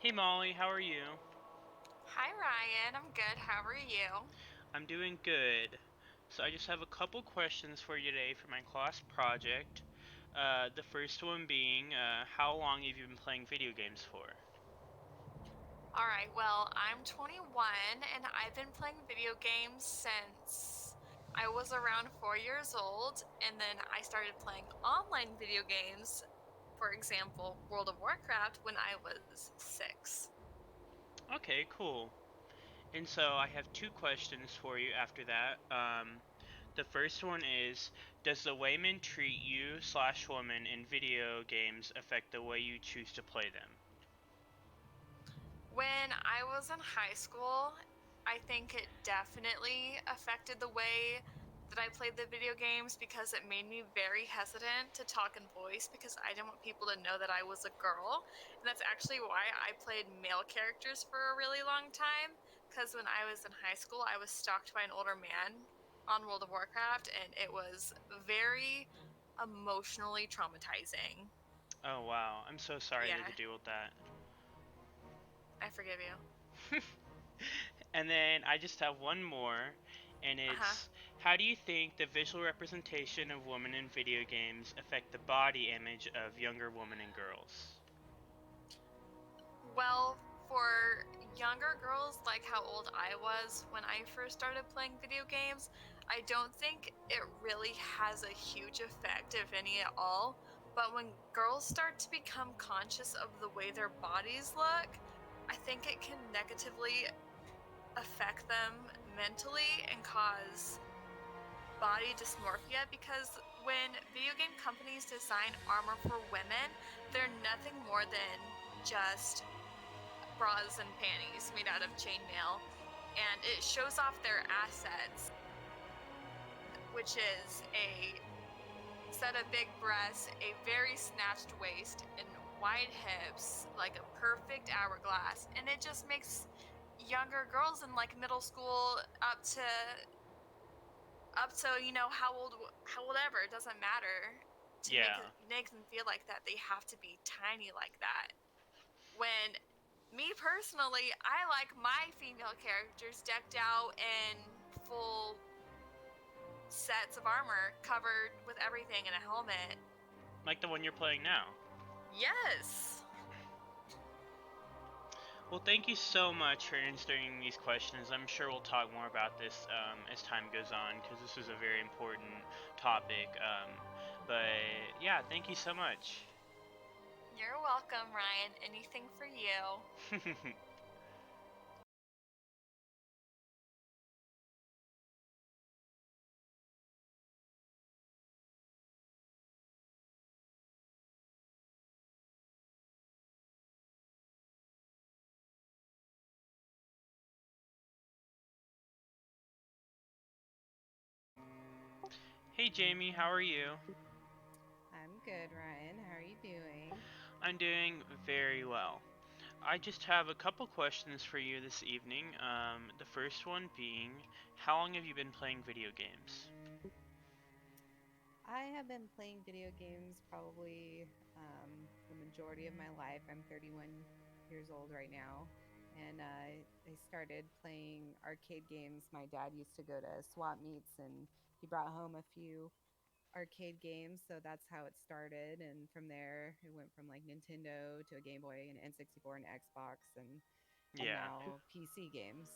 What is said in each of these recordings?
Hey Molly, how are you? Hi Ryan, I'm good. How are you? I'm doing good. So I just have a couple questions for you today for my class project. The first one being, how long have you been playing video games for? All right, well, I'm 21 and I've been playing video games since I was around 4 years old, and then I started playing online video games, for example, World of Warcraft, when I was 6. Okay, cool. And so I have two questions for you after that. The first one is, does the way men treat you slash woman in video games affect the way you choose to play them? When I was in high school, I think it definitely affected the way that I played the video games because it made me very hesitant to talk in voice because I didn't want people to know that I was a girl. And that's actually why I played male characters for a really long time. Because when I was in high school, I was stalked by an older man on World of Warcraft, and it was very emotionally traumatizing. Oh wow, I'm so sorry you had to Yeah, deal with that. I forgive you. And then I just have one more, and Uh huh. it's, how do you think the visual representation of women in video games affect the body image of younger women and girls? Well, for younger girls, like how old I was when I first started playing video games, I don't think it really has a huge effect, if any at all. But when girls start to become conscious of the way their bodies look, I think it can negatively affect them mentally and cause body dysmorphia because when video game companies design armor for women, they're nothing more than just bras and panties made out of chainmail, and it shows off their assets, which is a set of big breasts, a very snatched waist, and wide hips, like a perfect hourglass. And it just makes younger girls in like middle school up to how old ever, it doesn't matter, to Yeah. make them feel like that they have to be tiny like that. When me personally, I like my female characters decked out in full sets of armor, covered with everything and a helmet. Like the one you're playing now. Yes. Well, thank you so much for answering these questions. I'm sure we'll talk more about this as time goes on because this is a very important topic. But yeah, thank you so much. You're welcome, Ryan. Anything for you. Hey Jamie, how are you? I'm good, Ryan. How are you doing? I'm doing very well. I just have a couple questions for you this evening. The first one being, how long have you been playing video games? I have been playing video games probably the majority of my life. I'm 31 years old right now, and I started playing arcade games. My dad used to go to swap meets, and he brought home a few arcade games, so that's how it started. And from there, it went from like Nintendo to a Game Boy and N64 and Xbox, and Yeah. now PC games.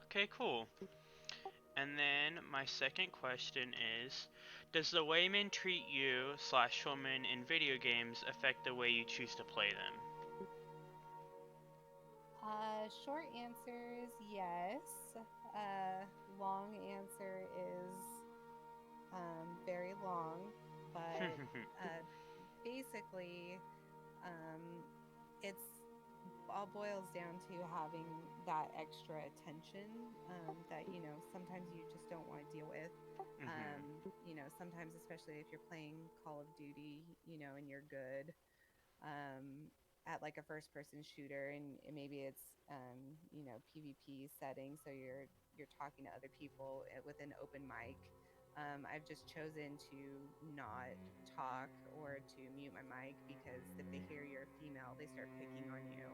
Okay, cool. And then my second question is, does the way men treat you slash women in video games affect the way you choose to play them? Short answer is yes. Long answer is very long, but uh, basically, um, it's all boils down to having that extra attention that sometimes you just don't want to deal with. Sometimes, especially if you're playing Call of Duty, and you're good um, at like a first person shooter, and maybe it's PvP setting, so you're talking to other people with an open mic. I've just chosen to not talk or to mute my mic because if they hear you're female, they start picking on you.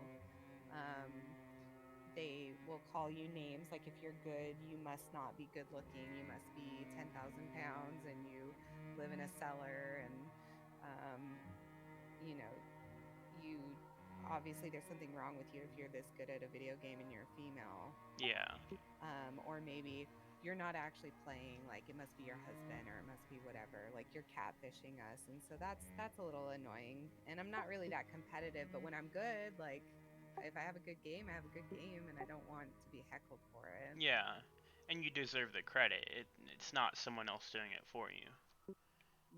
Um, they will call you names like if you're good, you must not be good looking. You must be 10,000 pounds and you live in a cellar. And, um, you know, you obviously there's something wrong with you if you're this good at a video game and you're a female. Yeah. Or maybe you're not actually playing, like it must be your husband or it must be whatever, like you're catfishing us. And so that's a little annoying. And I'm not really that competitive, but when I'm good, like if I have a good game, I have a good game and I don't want to be heckled for it. Yeah. And you deserve the credit. It's not someone else doing it for you.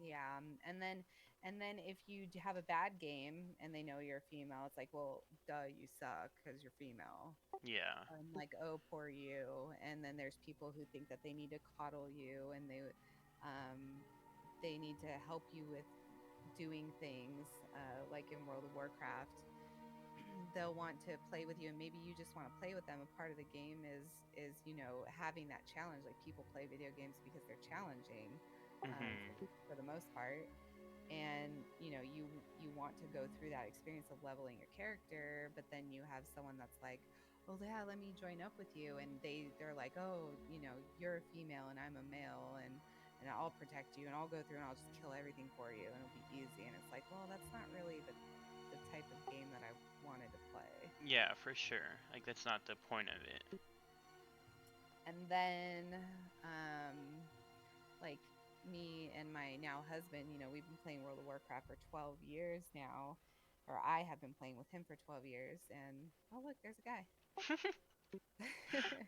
Yeah, and then if you have a bad game and they know you're female, it's like, well, duh, you suck because you're female. Yeah. I'm like, oh, poor you. And then there's people who think that they need to coddle you and um, they need to help you with doing things, like in World of Warcraft. They'll want to play with you, and maybe you just want to play with them. A part of the game is having that challenge. Like people play video games because they're challenging, um, for, Mhm. for the most part. And you want to go through that experience of leveling your character, but then you have someone that's like, oh yeah, let me join up with you, and they're like, oh, you're a female and I'm a male, and I'll protect you and I'll go through and I'll just kill everything for you and it'll be easy. And it's like, well, that's not really the type of game that I wanted to play. Yeah, for sure. Like that's not the point of it. And then, um like, me and my now husband, we've been playing World of Warcraft for 12 years now, or I have been playing with him for 12 years. And oh, look, there's a guy.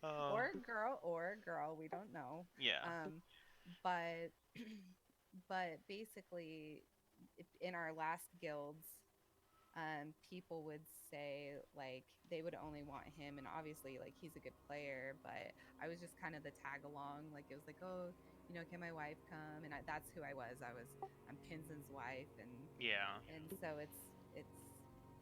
Oh. Or a girl, we don't know. Yeah. Um, but but basically, in our last guilds, people would say like they would only want him, and obviously like he's a good player, but I was just kind of the tag along. Like it was like, oh, can my wife come? And that's who I was. I'm Pinzen's wife, Yeah. and so it's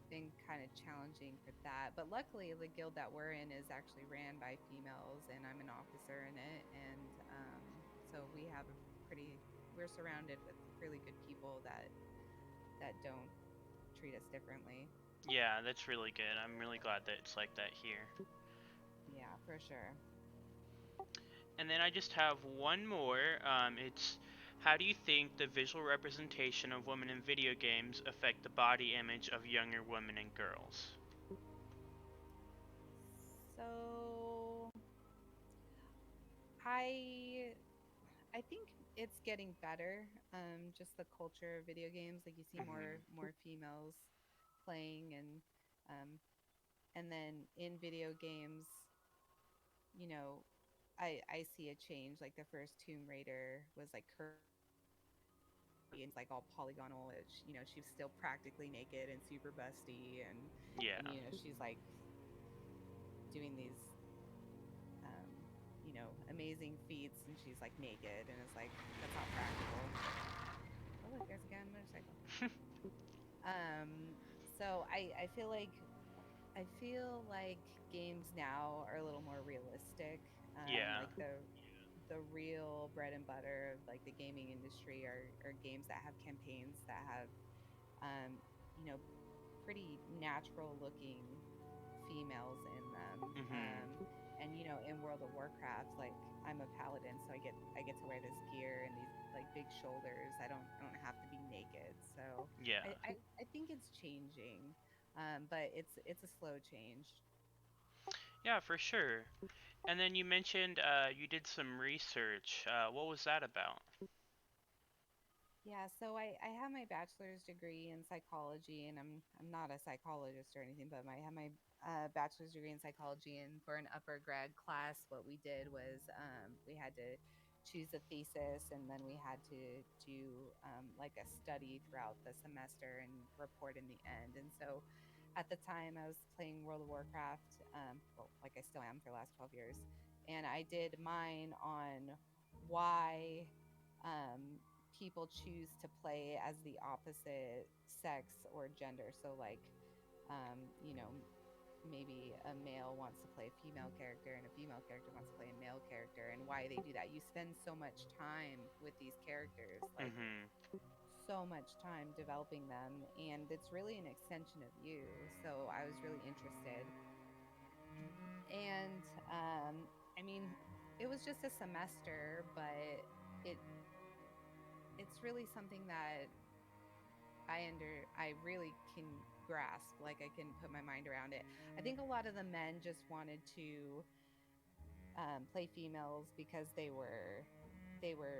been kind of challenging for that. But luckily, the guild that we're in is actually ran by females, and I'm an officer in it, and so we're surrounded with really good people that don't treat us differently. Yeah, that's really good. I'm really glad that it's like that here. Yeah, for sure. And then I just have one more. It's how do you think the visual representation of women in video games affect the body image of younger women and girls? So I I think it's getting better. Just the culture of video games, like you see Mhm. more females playing, um, and then in video games, you know, I see a change. Like the first Tomb Raider was like curvy and like all polygonal. She's still practically naked and super busty, Yeah. and she's like doing these amazing feats, and she's like naked, and it's like that's not practical. Oh, look, there's a guy on a motorcycle. Um, so I feel like games now are a little more realistic. Yeah. Like the real bread and butter of like the gaming industry are games that have campaigns that have um, you know pretty natural looking females in them. Mhm. And in World of Warcraft, like I'm a paladin, so I get to wear this gear and these like big shoulders. I don't have to be naked. So Yeah. I think it's changing, but it's a slow change. Yeah, for sure. And then you mentioned you did some research. What was that about? Yeah, so I have my bachelor's degree in psychology, and I'm not a psychologist or anything, but I have my bachelor's degree in psychology. And for an upper grad class, what we did was we had to choose a thesis, and then we had to do like a study throughout the semester and report in the end. And so at the time, I was playing World of Warcraft, well, like I still am for the last 12 years, and I did mine on why. People choose to play as the opposite sex or gender. So, like, um, you know, maybe a male wants to play a female character and a female character wants to play a male character, and why they do that. You spend so much time with these characters, like Mhm. so much time developing them, and it's really an extension of you. So I was really interested. And I mean, it was just a semester, but it it's really something that I really can grasp. Like I can put my mind around it. I think a lot of the men just wanted to play females because they were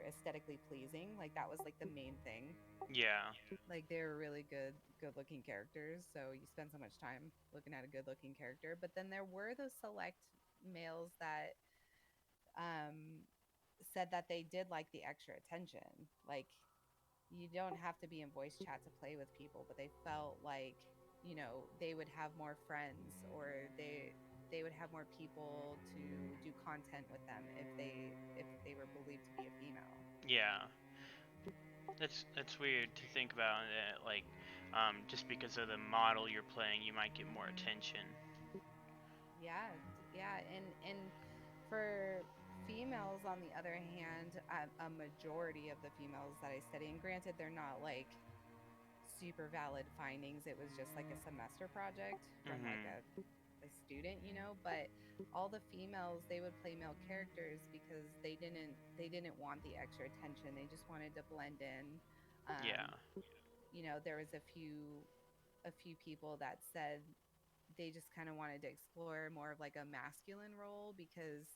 aesthetically pleasing. Like that was like the main thing. Yeah. Like they were really good looking characters. So you spend so much time looking at a good looking character. But then there were those select males that um, said that they did like the extra attention. Like you don't have to be in voice chat to play with people, but they felt like, they would have more friends, or they would have more people to do content with them if they were believed to be a female. Yeah. That's weird to think about that. Like, just because of the model you're playing, you might get more attention. Yeah, yeah, and for females, on the other hand, a majority of the females that I study, and granted, they're not like super valid findings. It was just like a semester project from like Mhm. a student, but all the females, they would play male characters because they didn't want the extra attention. They just wanted to blend in. Yeah. Um, there was a few people that said they just kind of wanted to explore more of like a masculine role because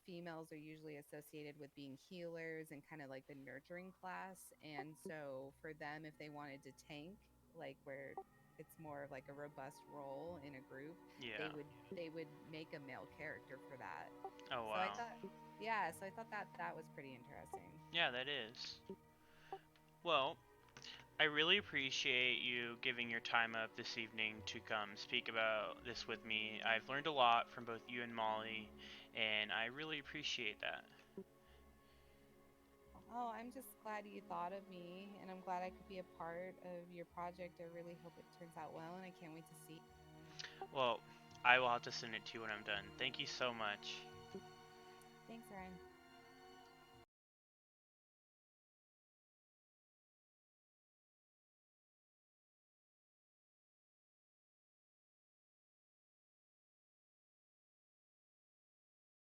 females are usually associated with being healers and kind of like the nurturing class. And so for them, if they wanted to tank, like where it's more of like a robust role in a group, they Yeah. would they would make a male character for that. Oh So I wow. thought, yeah, so I thought that that was pretty interesting. Yeah, that is. Well, I really appreciate you giving your time up this evening to come speak about this with me. I've learned a lot from both you and Molly, and I really appreciate that. Oh, I'm just glad you thought of me, and I'm glad I could be a part of your project. I really hope it turns out well, and I can't wait to see. Well, I will have to send it to you when I'm done. Thank you so much. Thanks, Ryan.